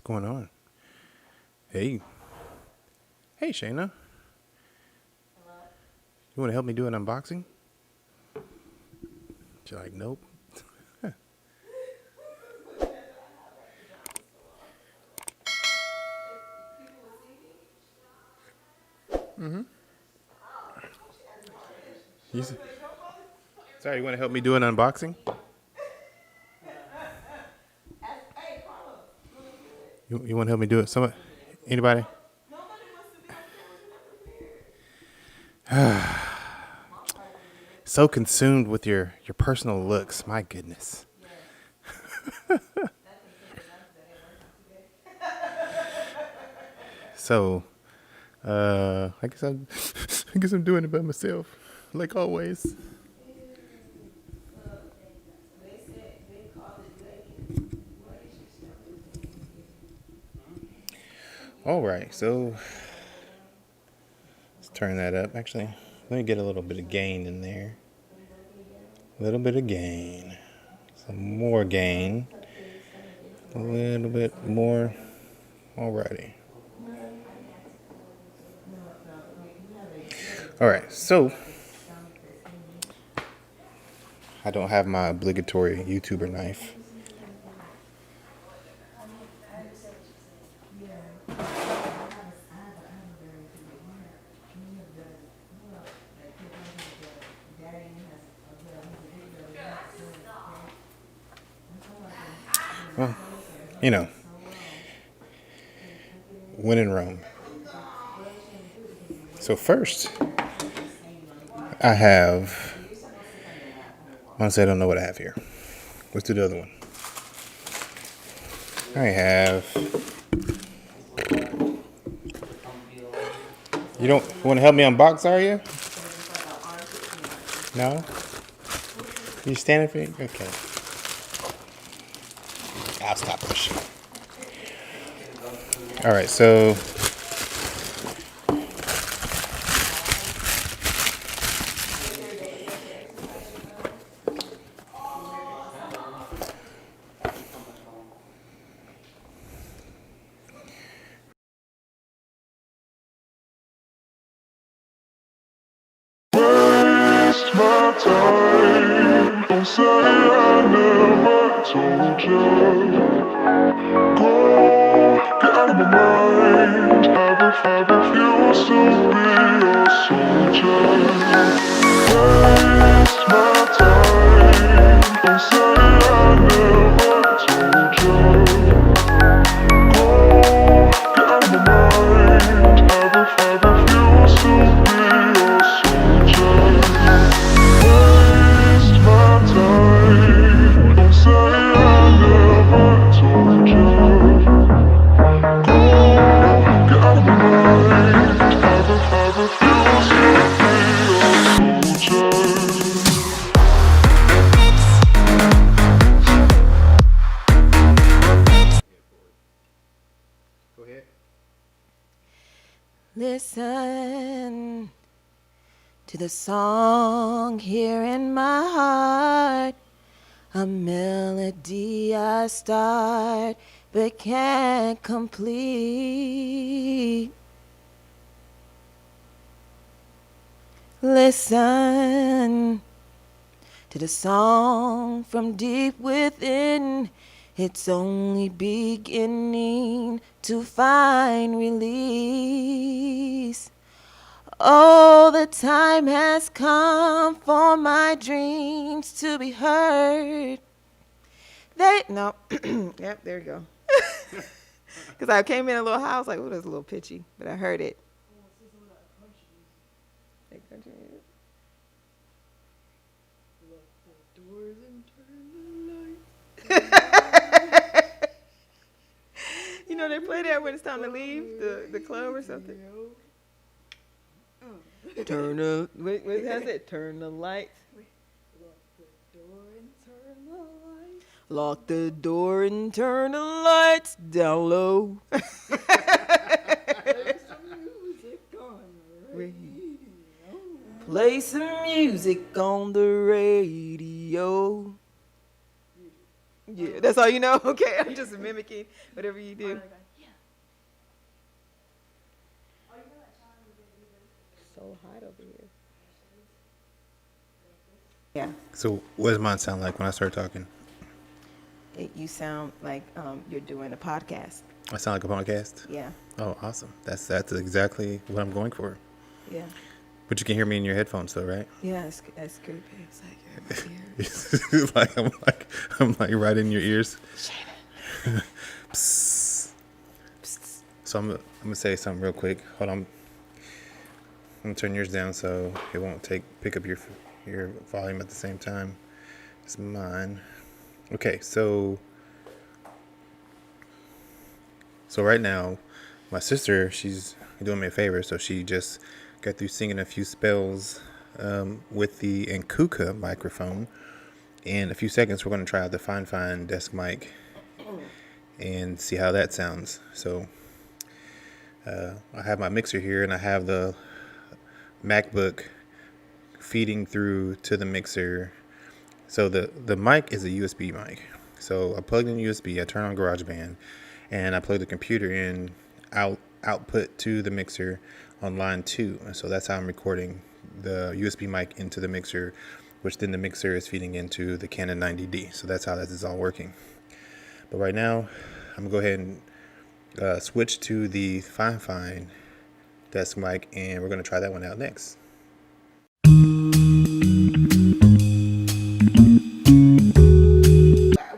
going on? Hey. Hey, Shayna. You want to help me do an unboxing? She's like, nope. You s- Sorry, you want to help me do an unboxing? You want to help me do it? Anybody? So consumed with your personal looks. My goodness. So, I guess I guess I'm doing it by myself, like always. All right, so let's turn that up. Actually, let me get a little bit of gain in there. A little bit of gain. Some more gain. A little bit more. Alrighty. All right, so I don't have my obligatory YouTuber knife. Well, you know, when in Rome. So first, I have. Honestly, I don't know what I have here. Let's do the other one. I have. You don't want to help me unbox, are you? No? You standing for me? Okay. I'll stop pushing. All right, so Waste my time. Don't say I never told you. Go, get out of my mind. I refuse to be a soldier. Waste my time. Don't say I never told you. Go, get out of my mind. I refuse to be a soldier. Waste my time. Don't say I never told you. Go, get out of my mind. I refuse to be a soldier. go ahead. Listen to the song here in my heart, a melody I start but can't complete. Listen to the song from deep within. It's only beginning to find release. Oh, the time has come for my dreams to be heard. No. Yep, there you go. Because I came in a little house like, oh, that's a little pitchy, but I heard it. You know, they play that when it's time to leave the club or something. Turn the, what has it? Turn the lights. Lock the door and turn the lights down low. Play some music on the radio. Yeah, that's all you know? Okay, I'm just mimicking whatever you do. So hot over here. Yeah, So what does mine sound like when I start talking? you sound like you're doing a podcast. I sound like a podcast? Yeah, Oh, awesome. That's exactly what I'm going for. yeah. But you can hear me in your headphones though, right? Yeah, that's creepy. It's like you're here. It's I'm like right in your ears. Shayna. Psst. Psst. So I'm gonna say something real quick. Hold on. I'm gonna turn yours down so it won't pick up your volume at the same time as mine. Okay, so right now, my sister, she's doing me a favor, so she just got through singing a few spells with the Ankuka microphone. In a few seconds, we're going to try out the FIFINE desk mic and see how that sounds. So I have my mixer here, and I have the MacBook feeding through to the mixer. So the mic is a USB mic. So I plugged in USB, I turn on GarageBand, and I plug the computer in output to the mixer on line 2. And so that's how I'm recording the USB mic into the mixer, which then the mixer is feeding into the Canon 90D. So that's how that is all working. But right now, I'm gonna go ahead and switch to the FIFINE desk mic, and we're gonna try that one out next.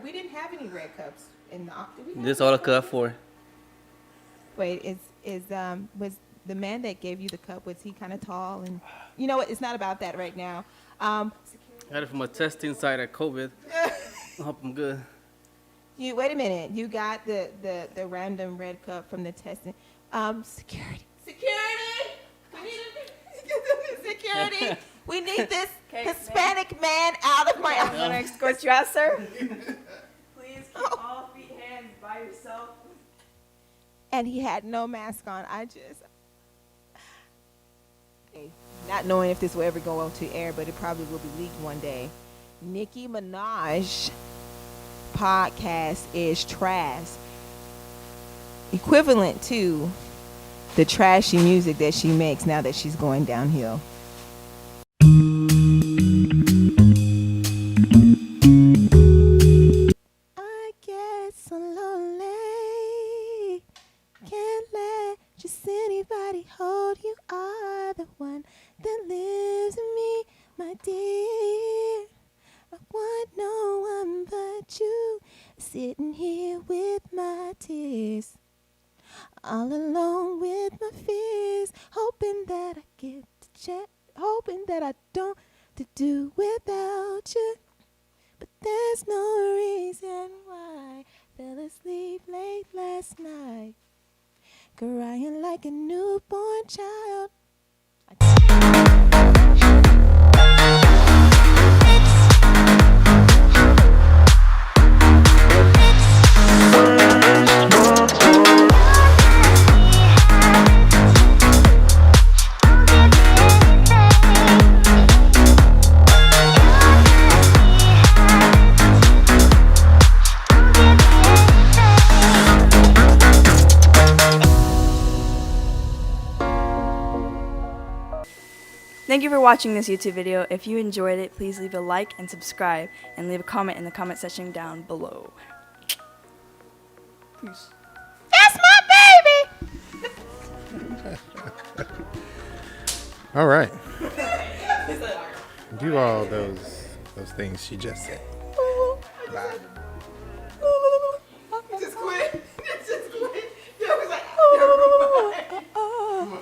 We didn't have any red cups in the. This all I cut for. Wait, was the man that gave you the cup, was he kind of tall? And you know what? It's not about that right now. I got it from a testing site at COVID. I hope I'm good. You wait a minute. You got the random red cup from the testing. Security. We need security. We need this Hispanic man out of my. I'm gonna escort you out, sir. Please keep all feet, hands by yourself. And he had no mask on. Not knowing if this will ever go on to air, but it probably will be leaked one day. Nicki Minaj podcast is trash, equivalent to the trashy music that she makes now that she's going downhill. I get so lonely, can't let just anybody hold you. Are the one that lives in me, my dear. I want no one but you, sitting here with my tears, all alone with my fears, hoping that I get to chat, hoping that I don't to do without you. But there's no reason why I fell asleep late last night, crying like a newborn child. Thank you for watching this YouTube video. If you enjoyed it, please leave a like and subscribe, and leave a comment in the comment section down below. Peace. That's my baby! All right. Do all those things she just said. Bye. Just quit. Just quit. Yo, was like,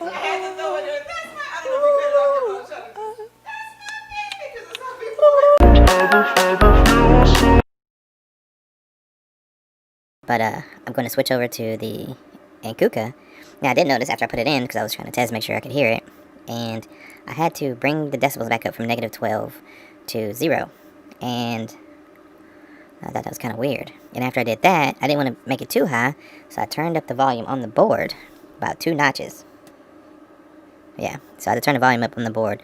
I had to throw it in. That's my, I don't know if you cut it off your phone. Shut up. That's my baby, because it's how people were. But I'm going to switch over to the Ankuka. Now I did notice after I put it in, because I was trying to test, make sure I could hear it, and I had to bring the decibels back up from -12 to 0, and I thought that was kind of weird. And after I did that, I didn't want to make it too high, so I turned up the volume on the board about 2 notches. Yeah, so I had to turn the volume up on the board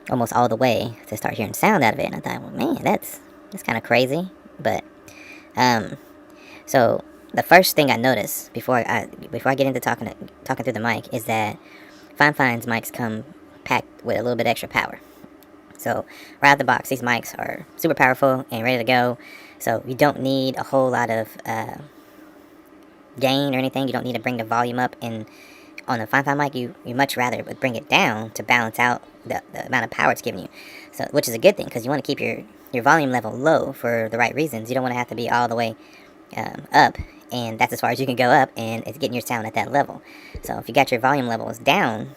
almost all the way to start hearing sound out of it, and I thought, well, man, that's kind of crazy, but So the first thing I noticed before I get into talking through the mic is that FiFine's mics come packed with a little bit extra power. So right out the box, these mics are super powerful and ready to go. So you don't need a whole lot of gain or anything. You don't need to bring the volume up. And on the FiFine mic, you much rather would bring it down to balance out the amount of power it's giving you. So which is a good thing, because you want to keep your volume level low for the right reasons. You don't want to have to be all the way up, and that's as far as you can go up, and it's getting your sound at that level. So if you got your volume levels down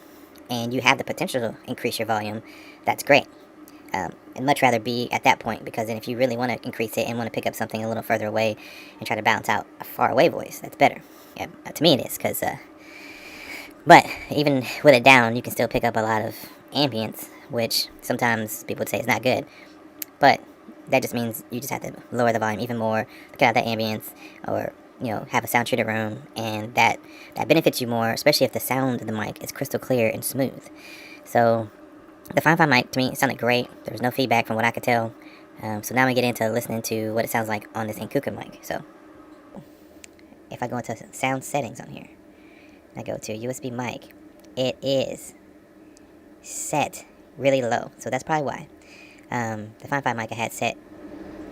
and you have the potential to increase your volume, that's great. I'd much rather be at that point, because then if you really want to increase it and want to pick up something a little further away and try to balance out a far away voice, that's better. Yeah, to me it is, because but even with it down, you can still pick up a lot of ambience, which sometimes people would say is not good. But that just means you just have to lower the volume even more, cut out that ambience, or have a sound treated room, and that benefits you more, especially if the sound of the mic is crystal clear and smooth. So the FiFine mic, to me, it sounded great. There was no feedback from what I could tell. So now we get into listening to what it sounds like on this Ankuka mic. So if I go into sound settings on here, I go to USB mic, it is set really low. So that's probably why. The FiFine mic I had set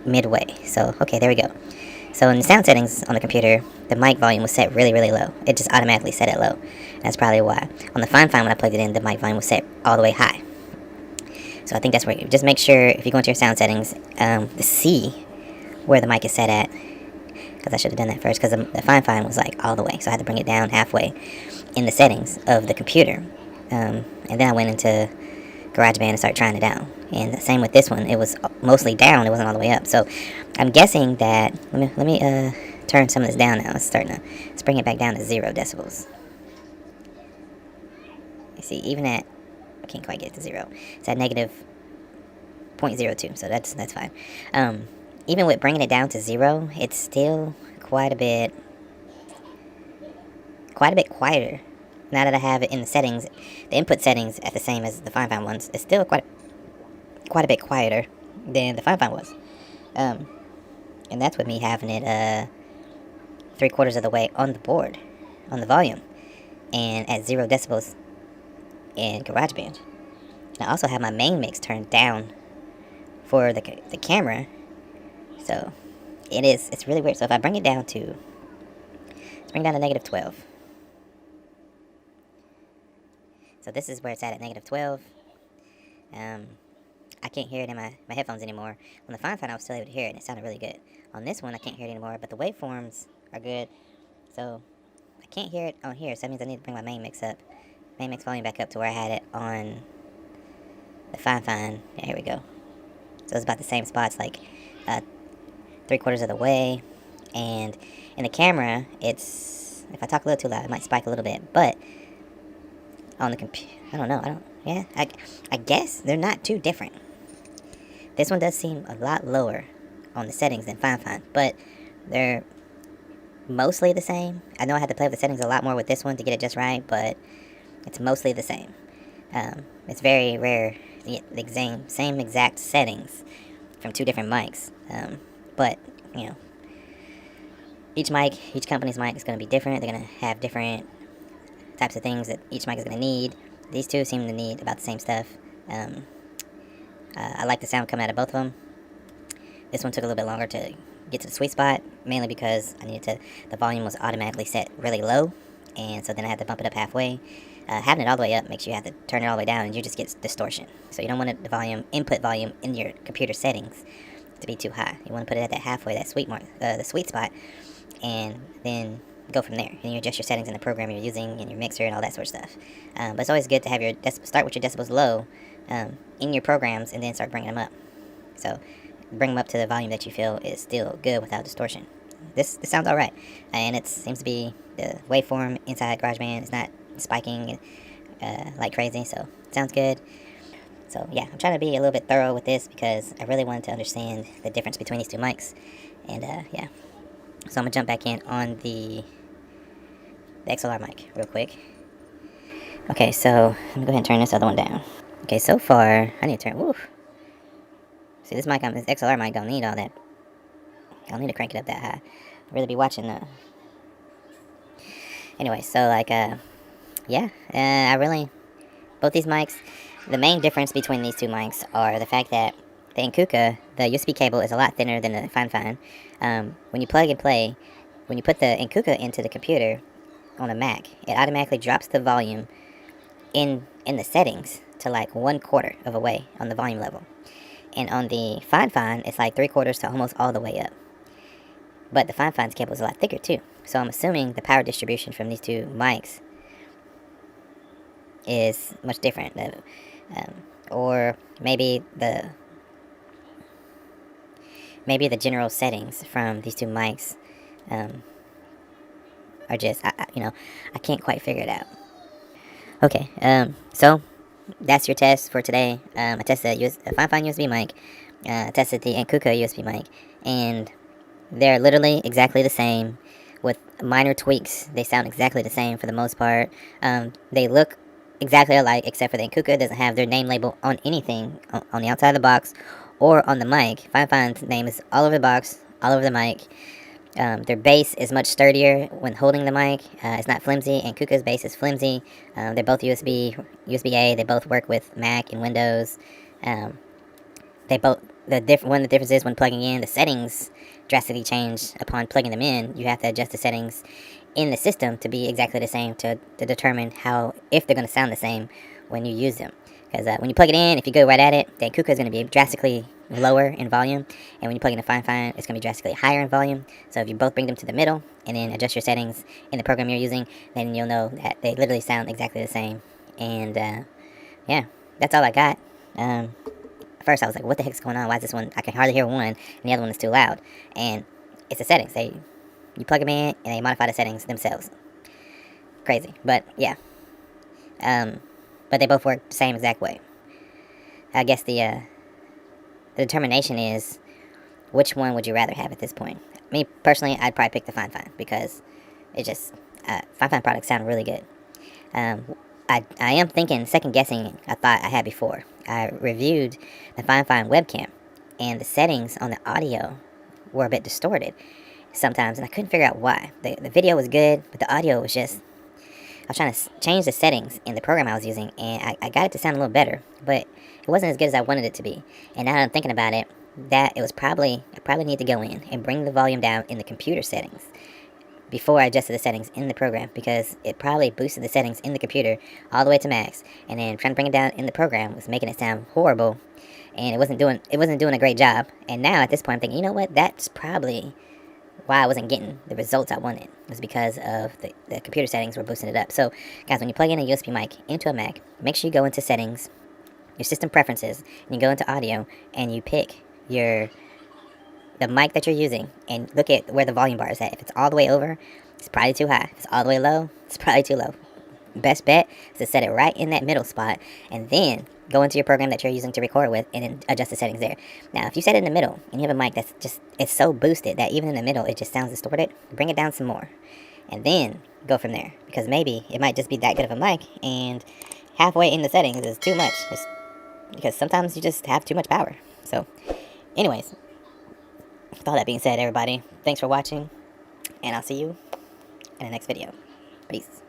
midway. So, okay, there we go. So in the sound settings on the computer, the mic volume was set really, really low. It just automatically set it low. That's probably why. On the FiFine, when I plugged it in, the mic volume was set all the way high. So I think that's where you just make sure, if you go into your sound settings, to see where the mic is set at. Because I should have done that first, because the FiFine was like all the way. So I had to bring it down halfway in the settings of the computer. And then I went into GarageBand and started trying it out. And the same with this one, it was mostly down, it wasn't all the way up. So I'm guessing that, let me turn some of this down now. Let's bring it back down to 0 decibels. You see, even at, I can't quite get to 0. It's at negative 0.02, so that's fine. Even with bringing it down to 0, it's still quite a bit quieter. Now that I have it in the settings, the input settings at the same as the FiFine ones, it's still quite a bit quieter than the FiFine was. And that's with me having it 3/4 of the way on the board, on the volume, and at 0 decibels in GarageBand. And I also have my main mix turned down for the camera, so it's really weird. So if I bring it down to, negative 12. So this is where it's at negative 12. I can't hear it in my headphones anymore. On the FiFine, I was still able to hear it, and it sounded really good. On this one, I can't hear it anymore, but the waveforms are good. So I can't hear it on here, so that means I need to bring my main mix volume back up to where I had it on the FiFine. Yeah, here we go. So it's about the same spots, like 3/4 of the way. And in the camera, if I talk a little too loud, it might spike a little bit. But on the computer, I don't know. I guess they're not too different. This one does seem a lot lower on the settings than FiFine, but they're mostly the same. I know I had to play with the settings a lot more with this one to get it just right, but it's mostly the same. It's very rare to get the same exact settings from 2 different mics. But, each company's mic is going to be different. They're going to have different types of things that each mic is going to need. These two seem to need about the same stuff. I like the sound coming out of both of them. This one took a little bit longer to get to the sweet spot, mainly because the volume was automatically set really low, and so then I had to bump it up halfway. Having it all the way up makes you have to turn it all the way down, and you just get distortion. So you don't want the input volume in your computer settings to be too high. You want to put it at that halfway, that the sweet spot, and then go from there. And you adjust your settings in the program you're using, and your mixer, and all that sort of stuff. But it's always good to have start with your decibels low in your programs, and then start bringing them up. So bring them up to the volume that you feel is still good without distortion. This sounds alright, and it seems to be the waveform inside GarageBand is not spiking like crazy, so it sounds good. So yeah, I'm trying to be a little bit thorough with this because I really wanted to understand the difference between these 2 mics, and yeah. So I'm gonna jump back in on the XLR mic real quick. Okay, so let me go ahead and turn this other one down. Okay, so far I need to turn. Woof. See, this XLR mic don't need all that I don't need to crank it up that high. I'd really be watching anyway, so like yeah, I really, both these mics, the main difference between these two mics are the fact that the Ankuka, the USB cable is a lot thinner than the FIFINE. When you plug and play, when you put the Ankuka into the computer on a Mac, it automatically drops the volume in the settings to like 1/4 of a way on the volume level. And on the FIFINE, it's like 3/4 to almost all the way up. But the FIFINE's cable is a lot thicker too. So I'm assuming the power distribution from these two mics is much different. Or maybe the general settings from these two mics are just, I can't quite figure it out. Okay, so that's your test for today. I tested a FIFINE USB mic, I tested the Ankuka USB mic, and they're literally exactly the same with minor tweaks. They sound exactly the same for the most part. They look exactly alike, except for the Ankuka doesn't have their name label on anything on the outside of the box or on the mic. FIFINE's name is all over the box, all over the mic. Their base is much sturdier when holding the mic. It's not flimsy, and Kuka's base is flimsy. They're both USB-A. They both work with Mac and Windows. One of the differences when plugging in, the settings drastically change upon plugging them in. You have to adjust the settings in the system to be exactly the same to determine if they're going to sound the same when you use them. Because when you plug it in, if you go right at it, the Ankuka is going to be drastically lower in volume, and when you plug in the FIFINE, it's going to be drastically higher in volume. So if you both bring them to the middle and then adjust your settings in the program you're using, then you'll know that they literally sound exactly the same. And yeah, that's all I got. First I was like, what the heck's going on? Why is this one, I can hardly hear one, and the other one is too loud? And it's the settings. You plug them in, and they modify the settings themselves. Crazy, but yeah. But they both work the same exact way. I guess the determination is, which one would you rather have at this point? Me, personally, I'd probably pick the FIFINE, because it just, FIFINE products sound really good. I am second guessing a thought I had before. I reviewed the FIFINE webcam, and the settings on the audio were a bit distorted sometimes, and I couldn't figure out why. The video was good, but the audio was just, I was trying to change the settings in the program I was using, and I got it to sound a little better, but it wasn't as good as I wanted it to be. And now that I'm thinking about it, I probably need to go in and bring the volume down in the computer settings before I adjusted the settings in the program, because it probably boosted the settings in the computer all the way to max, and then trying to bring it down in the program was making it sound horrible, and it wasn't doing a great job. And now at this point I'm thinking, you know what, that's probably why I wasn't getting the results I wanted, was because of the computer settings were boosting it up. So guys, when you plug in a USB mic into a Mac, make sure you go into settings, your system preferences, and you go into audio, and you pick the mic that you're using, and look at where the volume bar is at. If it's all the way over, it's probably too high. If it's all the way low, it's probably too low. Best bet is to set it right in that middle spot, and then go into your program that you're using to record with, and then adjust the settings there. Now, if you set it in the middle, and you have a mic that's just, it's so boosted that even in the middle it just sounds distorted, bring it down some more, and then go from there. Because maybe it might just be that good of a mic, and halfway in the settings is too much. Because sometimes you just have too much power. So, anyways, with all that being said, everybody, thanks for watching, and I'll see you in the next video. Peace.